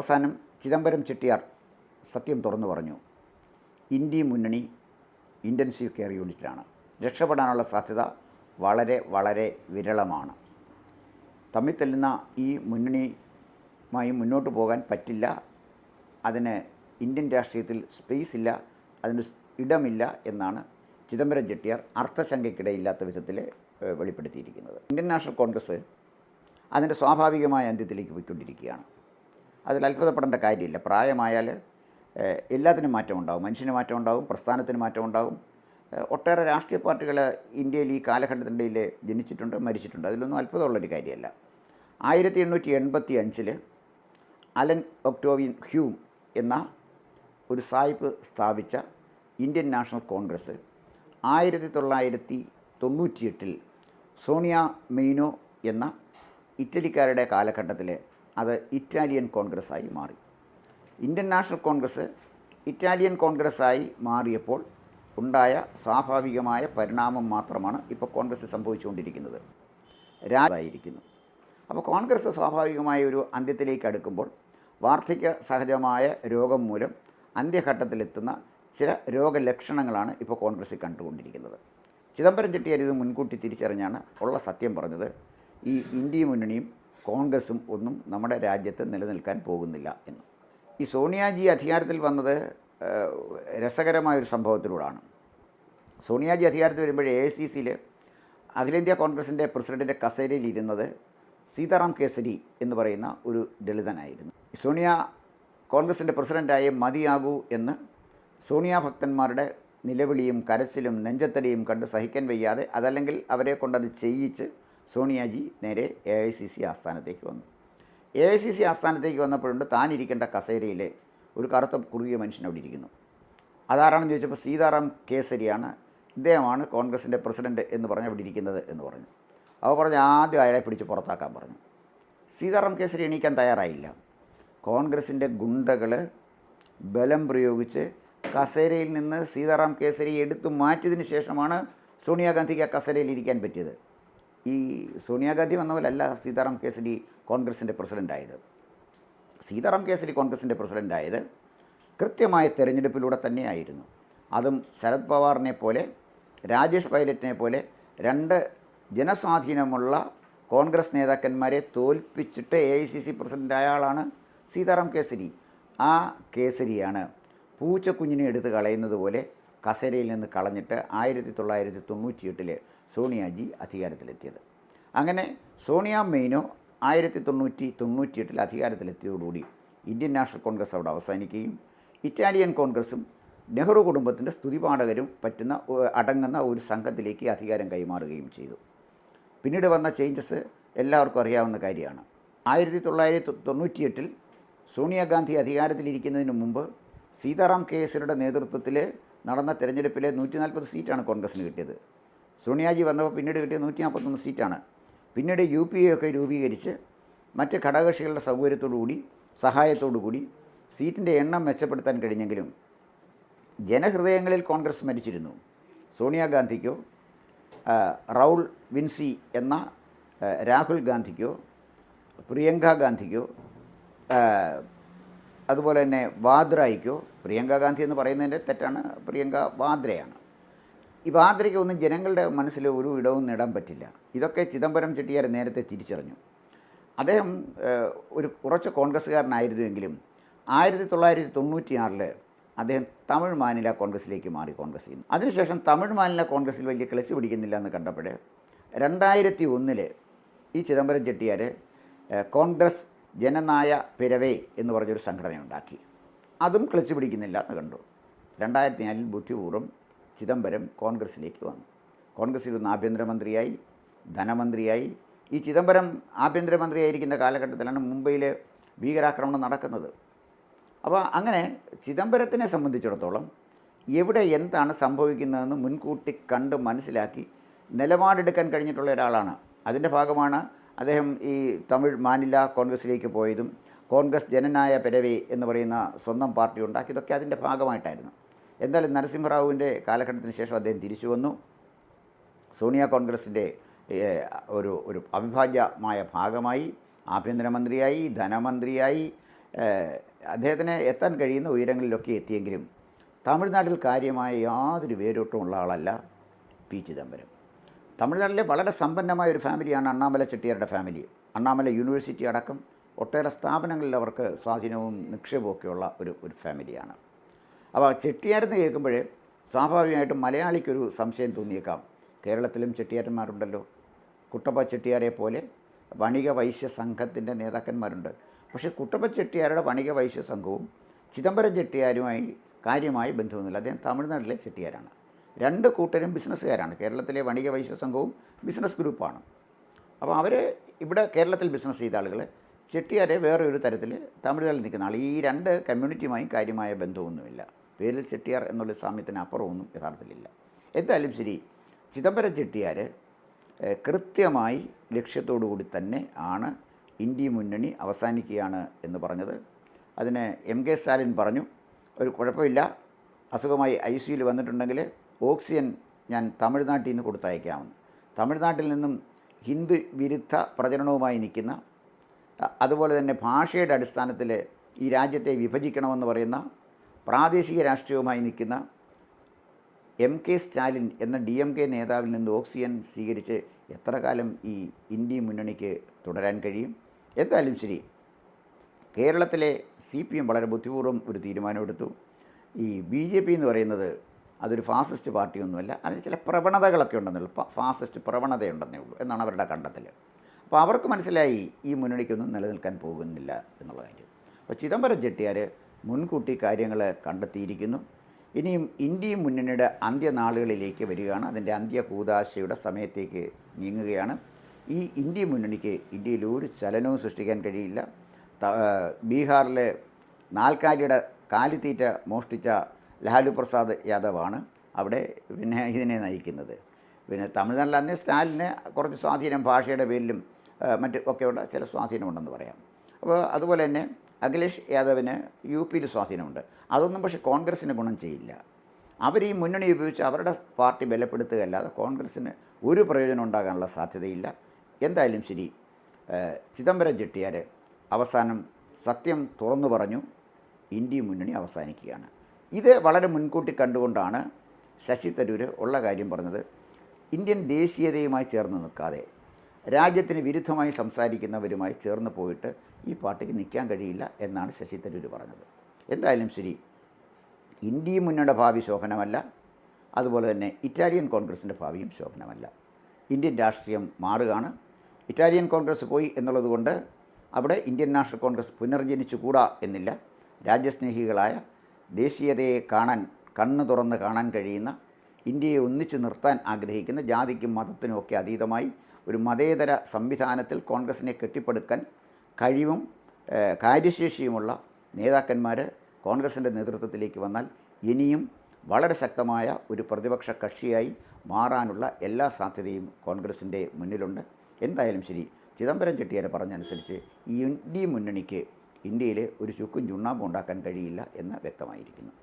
അവസാനം ചിദംബരം ചെട്ടിയാർ സത്യം തുറന്നു പറഞ്ഞു. ഇന്ത്യ മുന്നണി ഇൻറ്റൻസീവ് കെയർ യൂണിറ്റിലാണ്. രക്ഷപ്പെടാനുള്ള സാധ്യത വളരെ വളരെ വിരളമാണ്. തമ്മിൽ തല്ലുന്ന ഈ മുന്നണിയുമായി മുന്നോട്ട് പോകാൻ പറ്റില്ല. അതിന് ഇന്ത്യൻ രാഷ്ട്രീയത്തിൽ സ്പേസ് ഇല്ല, അതിന് ഇടമില്ല എന്നാണ് ചിദംബരം ചെട്ടിയാർ അർത്ഥശങ്കയ്ക്കിടയില്ലാത്ത വിധത്തിൽ വെളിപ്പെടുത്തിയിരിക്കുന്നത്. ഇന്ത്യൻ നാഷണൽ കോൺഗ്രസ് അതിൻ്റെ സ്വാഭാവികമായ അന്ത്യത്തിലേക്ക് പോയിക്കൊണ്ടിരിക്കുകയാണ്. അതിൽ അത്ഭുതപ്പെടേണ്ട കാര്യമില്ല. പ്രായമായാൽ എല്ലാത്തിനും മാറ്റമുണ്ടാകും. മനുഷ്യന് മാറ്റമുണ്ടാകും, പ്രസ്ഥാനത്തിന് മാറ്റമുണ്ടാകും. ഒട്ടേറെ രാഷ്ട്രീയ പാർട്ടികൾ ഇന്ത്യയിൽ ഈ കാലഘട്ടത്തിനിടയിൽ ജനിച്ചിട്ടുണ്ട്, മരിച്ചിട്ടുണ്ട്. അതിലൊന്നും അത്ഭുതമുള്ളൊരു കാര്യമല്ല. 1885 അലൻ ഒക്ടോവിയൻ ഹ്യൂം എന്ന ഒരു സായിപ്പ് സ്ഥാപിച്ച ഇന്ത്യൻ നാഷണൽ കോൺഗ്രസ് 1998 സോണിയ മെയ്നോ എന്ന ഇറ്റലിക്കാരുടെ കാലഘട്ടത്തിൽ അത് ഇറ്റാലിയൻ കോൺഗ്രസ്സായി മാറി. ഇന്ത്യൻ നാഷണൽ കോൺഗ്രസ് ഇറ്റാലിയൻ കോൺഗ്രസ്സായി മാറിയപ്പോൾ ഉണ്ടായ സ്വാഭാവികമായ പരിണാമം മാത്രമാണ് ഇപ്പോൾ കോൺഗ്രസ് സംഭവിച്ചുകൊണ്ടിരിക്കുന്നത്. രാജായിരിക്കുന്നു. അപ്പോൾ കോൺഗ്രസ് സ്വാഭാവികമായ ഒരു അന്ത്യത്തിലേക്ക് അടുക്കുമ്പോൾ വാർദ്ധക്യ സഹജമായ രോഗം മൂലം അന്ത്യഘട്ടത്തിലെത്തുന്ന ചില രോഗലക്ഷണങ്ങളാണ് ഇപ്പോൾ കോൺഗ്രസ് കണ്ടുകൊണ്ടിരിക്കുന്നത്. ചിദംബരം ചെട്ടിയാർ ഇത് മുൻകൂട്ടി തിരിച്ചറിഞ്ഞാണ് ഉള്ള സത്യം പറഞ്ഞത്. ഈ ഇന്ത്യ മുന്നണിയും കോൺഗ്രസും ഒന്നും നമ്മുടെ രാജ്യത്ത് നിലനിൽക്കാൻ പോകുന്നില്ല എന്ന്. ഈ സോണിയാജി അധികാരത്തിൽ വന്നത് രസകരമായൊരു സംഭവത്തിലൂടെയാണ്. സോണിയാജി അധികാരത്തിൽ വരുമ്പോൾ AICCയിൽ അഖിലേന്ത്യാ കോൺഗ്രസിൻ്റെ പ്രസിഡൻറ്റിൻ്റെ കസേരയിൽ ഇരുന്നത് സീതാറാം കേസരി എന്ന് പറയുന്ന ഒരു ദളിതനായിരുന്നു. സോണിയ കോൺഗ്രസിൻ്റെ പ്രസിഡൻ്റായി മതിയാകൂ എന്ന് സോണിയ ഭക്തന്മാരുടെ നിലവിളിയും കരച്ചിലും നെഞ്ചത്തടിയും കണ്ട് സഹിക്കാൻ വയ്യാതെ, അതല്ലെങ്കിൽ അവരെ കൊണ്ടത് ചെയ്യിച്ച് സോണിയാജി നേരെ AICC ആസ്ഥാനത്തേക്ക് വന്നു. AICC ആസ്ഥാനത്തേക്ക് വന്നപ്പോഴുണ്ട് താനിരിക്കേണ്ട കസേരയിൽ ഒരു കറുത്ത കുറുകിയ മനുഷ്യൻ അവിടെ ഇരിക്കുന്നു. അതാരാണെന്ന് ചോദിച്ചപ്പോൾ സീതാറാം കേസരിയാണ്, ഇദ്ദേഹമാണ് കോൺഗ്രസിൻ്റെ പ്രസിഡൻറ്റ് എന്ന് പറഞ്ഞ് അവിടെ ഇരിക്കുന്നത് എന്ന് പറഞ്ഞു. അവർ പറഞ്ഞ് ആദ്യം അയാളെ പിടിച്ച് പുറത്താക്കാൻ പറഞ്ഞു. സീതാറാം കേസരി എണീക്കാൻ തയ്യാറായില്ല. കോൺഗ്രസിൻ്റെ ഗുണ്ടകൾ ബലം പ്രയോഗിച്ച് കസേരയിൽ നിന്ന് സീതാറാം കേസരി എടുത്തു മാറ്റിയതിന് ശേഷമാണ് സോണിയാഗാന്ധിക്ക് ആ കസേരയിൽ ഇരിക്കാൻ പറ്റിയത്. ഈ സോണിയാഗാന്ധി വന്ന പോലല്ല സീതാറാം കേസരി കോൺഗ്രസിൻ്റെ പ്രസിഡൻ്റായത്. സീതാറാം കേസരി കോൺഗ്രസിൻ്റെ പ്രസിഡൻ്റായത് കൃത്യമായ തെരഞ്ഞെടുപ്പിലൂടെ തന്നെയായിരുന്നു. അതും ശരത് പവാറിനെ പോലെ രാജേഷ് പൈലറ്റിനെ പോലെ രണ്ട് ജനസ്വാധീനമുള്ള കോൺഗ്രസ് നേതാക്കന്മാരെ തോൽപ്പിച്ചിട്ട് AICC പ്രസിഡൻ്റായ ആളാണ് സീതാറാം കേസരി. ആ കേസരിയാണ് പൂച്ചക്കുഞ്ഞിനെ എടുത്ത് കളയുന്നത് പോലെ കസേരയിൽ നിന്ന് കളഞ്ഞിട്ട് 1998 സോണിയാജി അധികാരത്തിലെത്തിയത്. അങ്ങനെ സോണിയ മെയ്നോ 1998 അധികാരത്തിലെത്തിയതോടുകൂടി ഇന്ത്യൻ നാഷണൽ കോൺഗ്രസ് അവിടെ അവസാനിക്കുകയും ഇറ്റാലിയൻ കോൺഗ്രസും നെഹ്റു കുടുംബത്തിൻ്റെ സ്തുതിപാഠകരും അടങ്ങുന്ന ഒരു സംഘത്തിലേക്ക് അധികാരം കൈമാറുകയും ചെയ്തു. പിന്നീട് വന്ന ചേഞ്ചസ് എല്ലാവർക്കും അറിയാവുന്ന കാര്യമാണ്. 1998 സോണിയാഗാന്ധി അധികാരത്തിലിരിക്കുന്നതിന് മുമ്പ് സീതാറാം കേസരിയുടെ നേതൃത്വത്തിൽ നടന്ന തെരഞ്ഞെടുപ്പിലെ 140 സീറ്റാണ് കോൺഗ്രസ്സിന് കിട്ടിയത്. സോണിയാജി വന്നപ്പോൾ പിന്നീട് കിട്ടിയത് 141 സീറ്റാണ്. പിന്നീട് UPA ഒക്കെ രൂപീകരിച്ച് മറ്റ് ഘടകകക്ഷികളുടെ സഹായത്തോടു കൂടി സീറ്റിൻ്റെ എണ്ണം മെച്ചപ്പെടുത്താൻ കഴിഞ്ഞെങ്കിലും ജനഹൃദയങ്ങളിൽ കോൺഗ്രസ് മരിച്ചിരുന്നു. സോണിയാഗാന്ധിക്കോ റൗൾ വിൻസി എന്ന രാഹുൽ ഗാന്ധിക്കോ പ്രിയങ്ക ഗാന്ധിക്കോ അതുപോലെ തന്നെ വാദ്രയ്ക്കോ, പ്രിയങ്ക ഗാന്ധി എന്ന് പറയുന്നതിൻ്റെ തെറ്റാണ്, പ്രിയങ്ക വാദ്രയാണ്. ഈ വാദ്രയ്ക്കൊന്നും ജനങ്ങളുടെ മനസ്സിൽ ഒരു ഇടവും നേടാൻ പറ്റില്ല. ഇതൊക്കെ ചിദംബരം ചെട്ടിയാർ നേരത്തെ തിരിച്ചറിഞ്ഞു. അദ്ദേഹം ഒരു കുറച്ച് കോൺഗ്രസ്സുകാരനായിരുന്നുവെങ്കിലും 1996 അദ്ദേഹം തമിഴ് മാനില കോൺഗ്രസ്സിലേക്ക് മാറി കോൺഗ്രസ്സിൽ നിന്ന്. അതിനുശേഷം തമിഴ് മാനില കോൺഗ്രസ്സിൽ വലിയ കിളച്ച് പിടിക്കുന്നില്ല എന്ന് കണ്ടപ്പോൾ 2001 ഈ ചിദംബരം ചെട്ടിയാർ കോൺഗ്രസ് ജനനായ പിരവേ എന്ന് പറഞ്ഞൊരു സംഘടന ഉണ്ടാക്കി. അതും ക്ലച്ച് പിടിക്കുന്നില്ല എന്ന് കണ്ടു. 2004 ബുദ്ധിപൂർവ്വം ചിദംബരം കോൺഗ്രസ്സിലേക്ക് വന്നു. കോൺഗ്രസ്സിൽ ഒന്ന് ആഭ്യന്തരമന്ത്രിയായി, ധനമന്ത്രിയായി. ഈ ചിദംബരം ആഭ്യന്തരമന്ത്രിയായിരിക്കുന്ന കാലഘട്ടത്തിലാണ് മുംബൈയിൽ ഭീകരാക്രമണം നടക്കുന്നത്. അപ്പോൾ അങ്ങനെ ചിദംബരത്തിനെ സംബന്ധിച്ചിടത്തോളം എവിടെ എന്താണ് സംഭവിക്കുന്നതെന്ന് മുൻകൂട്ടി കണ്ട് മനസ്സിലാക്കി നിലപാടെടുക്കാൻ കഴിഞ്ഞിട്ടുള്ള ഒരാളാണ്. അതിൻ്റെ ഭാഗമാണ് അദ്ദേഹം ഈ തമിഴ് മാനില കോൺഗ്രസ്സിലേക്ക് പോയതും കോൺഗ്രസ് ജനനായ പിരവേ എന്ന് പറയുന്ന സ്വന്തം പാർട്ടി ഉണ്ടാക്കിയതൊക്കെ അതിൻ്റെ ഭാഗമായിട്ടായിരുന്നു. എന്തായാലും നരസിംഹറാവുവിൻ്റെ കാലഘട്ടത്തിന് ശേഷം അദ്ദേഹം തിരിച്ചു വന്നു. സോണിയ കോൺഗ്രസിൻ്റെ ഒരു അവിഭാജ്യമായ ഭാഗമായി, ആഭ്യന്തരമന്ത്രിയായി, ധനമന്ത്രിയായി, അദ്ദേഹത്തിന് എത്താൻ കഴിയുന്ന ഉയരങ്ങളിലൊക്കെ എത്തിയെങ്കിലും തമിഴ്നാട്ടിൽ കാര്യമായ യാതൊരു വേരോട്ടമുള്ള ആളല്ല പി ചിദംബരം. തമിഴ്നാട്ടിലെ വളരെ സമ്പന്നമായ ഒരു ഫാമിലിയാണ് അണ്ണാമല ചെട്ടിയാരുടെ ഫാമിലി. അണ്ണാമല യൂണിവേഴ്സിറ്റി അടക്കം ഒട്ടേറെ സ്ഥാപനങ്ങളിൽ അവർക്ക് സ്വാധീനവും നിക്ഷേപമൊക്കെയുള്ള ഒരു ഫാമിലിയാണ്. അപ്പോൾ ചെട്ടിയാരെന്ന് കേൾക്കുമ്പോൾ സ്വാഭാവികമായിട്ടും മലയാളിക്കൊരു സംശയം തോന്നിയേക്കാം, കേരളത്തിലും ചെട്ടിയാരന്മാരുണ്ടല്ലോ, കുട്ടപ്പ ചെട്ടിയാരെ പോലെ വണിക വൈശ്യ സംഘത്തിൻ്റെ നേതാക്കന്മാരുണ്ട്. പക്ഷേ കുട്ടപ്പ ചെട്ടിയാരുടെ വണിക വൈശ്യ സംഘവും ചിദംബരം ചെട്ടിയാരുമായി കാര്യമായ ബന്ധമൊന്നുമില്ല. അദ്ദേഹം തമിഴ്നാട്ടിലെ ചെട്ടിയാരാണ്. രണ്ട് കൂട്ടരും ബിസിനസ്സുകാരാണ്. കേരളത്തിലെ വണിക വൈശ്യ സംഘവും ബിസിനസ് ഗ്രൂപ്പാണ്. അപ്പോൾ അവർ ഇവിടെ കേരളത്തിൽ ബിസിനസ് ചെയ്ത ആളുകൾ, ചെട്ടിയാരെ വേറെ ഒരു തരത്തിൽ തമിഴ്നാട്ടിൽ നിൽക്കുന്ന ആൾ. ഈ രണ്ട് കമ്മ്യൂണിറ്റിയുമായും കാര്യമായ ബന്ധമൊന്നുമില്ല. പേരിൽ ചെട്ടിയാർ എന്നുള്ള സാമ്യത്തിന് അപ്പുറമൊന്നും യഥാർത്ഥത്തിലില്ല. എന്തായാലും ശരി, ചിദംബരം ചെട്ടിയാർ കൃത്യമായി ലക്ഷ്യത്തോടു കൂടി തന്നെ ആണ് ഇന്ത്യ മുന്നണി അവസാനിക്കുകയാണ് എന്ന് പറഞ്ഞത്. അതിന് MK സ്റ്റാലിൻ പറഞ്ഞു, ഒരു കുഴപ്പമില്ല, അസുഖമായി ICUയിൽ വന്നിട്ടുണ്ടെങ്കിൽ ഓക്സിജൻ ഞാൻ തമിഴ്നാട്ടിൽ നിന്ന് കൊടുത്തയക്കാമെന്ന്. തമിഴ്നാട്ടിൽ നിന്നും ഹിന്ദു വിരുദ്ധ പ്രചരണവുമായി നിൽക്കുന്ന, അതുപോലെ തന്നെ ഭാഷയുടെ അടിസ്ഥാനത്തിൽ ഈ രാജ്യത്തെ വിഭജിക്കണമെന്ന് പറയുന്ന പ്രാദേശിക രാഷ്ട്രീയവുമായി നിൽക്കുന്ന MK സ്റ്റാലിൻ എന്ന DMK നേതാവിൽ നിന്ന് ഓക്സിജൻ സ്വീകരിച്ച് എത്ര കാലം ഈ ഇന്ത്യ മുന്നണിക്ക് തുടരാൻ കഴിയും? എന്തായാലും ശരി, കേരളത്തിലെ CPM വളരെ ബുദ്ധിപൂർവ്വം ഒരു തീരുമാനമെടുത്തു. ഈ BJP എന്ന് പറയുന്നത് അതൊരു ഫാസിസ്റ്റ് പാർട്ടിയൊന്നുമല്ല, അതിന് ചില പ്രവണതകളൊക്കെ ഉണ്ടെന്നേ ഉള്ളൂ, ഫാസിസ്റ്റ് പ്രവണതയുണ്ടെന്നേ ഉള്ളൂ എന്നാണ് അവരുടെ കണ്ടെത്തൽ. അപ്പോൾ അവർക്ക് മനസ്സിലായി ഈ മുന്നണിക്കൊന്നും നിലനിൽക്കാൻ പോകുന്നില്ല എന്നുള്ള കാര്യം. അപ്പോൾ ചിദംബരം ചെട്ടിയാർ മുൻകൂട്ടി കാര്യങ്ങൾ കണ്ടെത്തിയിരിക്കുന്നു. ഇനിയും ഇന്ത്യ മുന്നണിയുടെ അന്ത്യനാളുകളിലേക്ക് വരികയാണ്. അതിൻ്റെ അന്ത്യകൂദാശയുടെ സമയത്തേക്ക് നീങ്ങുകയാണ്. ഈ ഇന്ത്യ മുന്നണിക്ക് ഇന്ത്യയിൽ ഒരു ചലനവും സൃഷ്ടിക്കാൻ കഴിയില്ല. ബീഹാറിലെ നാൽക്കാലിയുടെ കാലിത്തീറ്റ മോഷ്ടിച്ച ലാലു പ്രസാദ് യാദവാണ് അവിടെ പിന്നെ ഇതിനെ നയിക്കുന്നത്. പിന്നെ തമിഴ്നാട്ടിൽ അന്ന് സ്റ്റാലിന് കുറച്ച് സ്വാധീനം ഭാഷയുടെ പേരിലും മറ്റ് ഒക്കെയുള്ള ചില സ്വാധീനമുണ്ടെന്ന് പറയാം. അപ്പോൾ അതുപോലെ തന്നെ അഖിലേഷ് യാദവിന് UP സ്വാധീനമുണ്ട്. അതൊന്നും പക്ഷേ കോൺഗ്രസ്സിന് ഗുണം ചെയ്യില്ല. അവർ ഈ മുന്നണി ഉപയോഗിച്ച് അവരുടെ പാർട്ടി ബലപ്പെടുത്തുകയല്ലാതെ കോൺഗ്രസ്സിന് ഒരു പ്രയോജനം ഉണ്ടാകാനുള്ള സാധ്യതയില്ല. എന്തായാലും ശരി, ചിദംബരം ചെട്ടിയാർ അവസാനം സത്യം തുറന്നു പറഞ്ഞു, ഇന്ത്യ മുന്നണി അവസാനിക്കുകയാണ്. ഇത് വളരെ മുൻകൂട്ടി കണ്ടുകൊണ്ടാണ് ശശി തരൂർ ഉള്ള കാര്യം പറഞ്ഞത്. ഇന്ത്യൻ ദേശീയതയുമായി ചേർന്ന് നിൽക്കാതെ രാജ്യത്തിന് വിരുദ്ധമായി സംസാരിക്കുന്നവരുമായി ചേർന്ന് പോയിട്ട് ഈ പാർട്ടിക്ക് നിൽക്കാൻ കഴിയില്ല എന്നാണ് ശശി തരൂർ പറഞ്ഞത്. എന്തായാലും ശരി, ഇന്ത്യ മുന്നണിയുടെ ഭാവി ശോഭനമല്ല, അതുപോലെ തന്നെ ഇറ്റാലിയൻ കോൺഗ്രസിൻ്റെ ഭാവിയും ശോഭനമല്ല. ഇന്ത്യൻ രാഷ്ട്രീയം മാറുകയാണ്. ഇറ്റാലിയൻ കോൺഗ്രസ് പോയി എന്നുള്ളതുകൊണ്ട് അവിടെ ഇന്ത്യൻ നാഷണൽ കോൺഗ്രസ് പുനർജനിച്ചുകൂടാ എന്നില്ല. രാജ്യസ്നേഹികളായ, ദേശീയതയെ കണ്ണ് തുറന്ന് കാണാൻ കഴിയുന്ന, ഇന്ത്യയെ ഒന്നിച്ചു നിർത്താൻ ആഗ്രഹിക്കുന്ന, ജാതിക്കും മതത്തിനും ഒക്കെ അതീതമായി ഒരു മതേതര സംവിധാനത്തിൽ കോൺഗ്രസിനെ കെട്ടിപ്പടുക്കാൻ കഴിവും കാര്യശേഷിയുമുള്ള നേതാക്കന്മാർ കോൺഗ്രസിൻ്റെ നേതൃത്വത്തിലേക്ക് വന്നാൽ ഇനിയും വളരെ ശക്തമായ ഒരു പ്രതിപക്ഷ കക്ഷിയായി മാറാനുള്ള എല്ലാ സാധ്യതയും കോൺഗ്രസിൻ്റെ മുന്നിലുണ്ട്. എന്തായാലും ശരി, ചിദംബരം ചെട്ടിയാർ പറഞ്ഞനുസരിച്ച് ഈ ഇന്ത്യ മുന്നണിക്ക് ഇന്ത്യയിൽ ഒരു ചുക്കും ചുണ്ണാമ്പും ഉണ്ടാക്കാൻ കഴിയില്ല എന്ന് വ്യക്തമായിരിക്കുന്നു.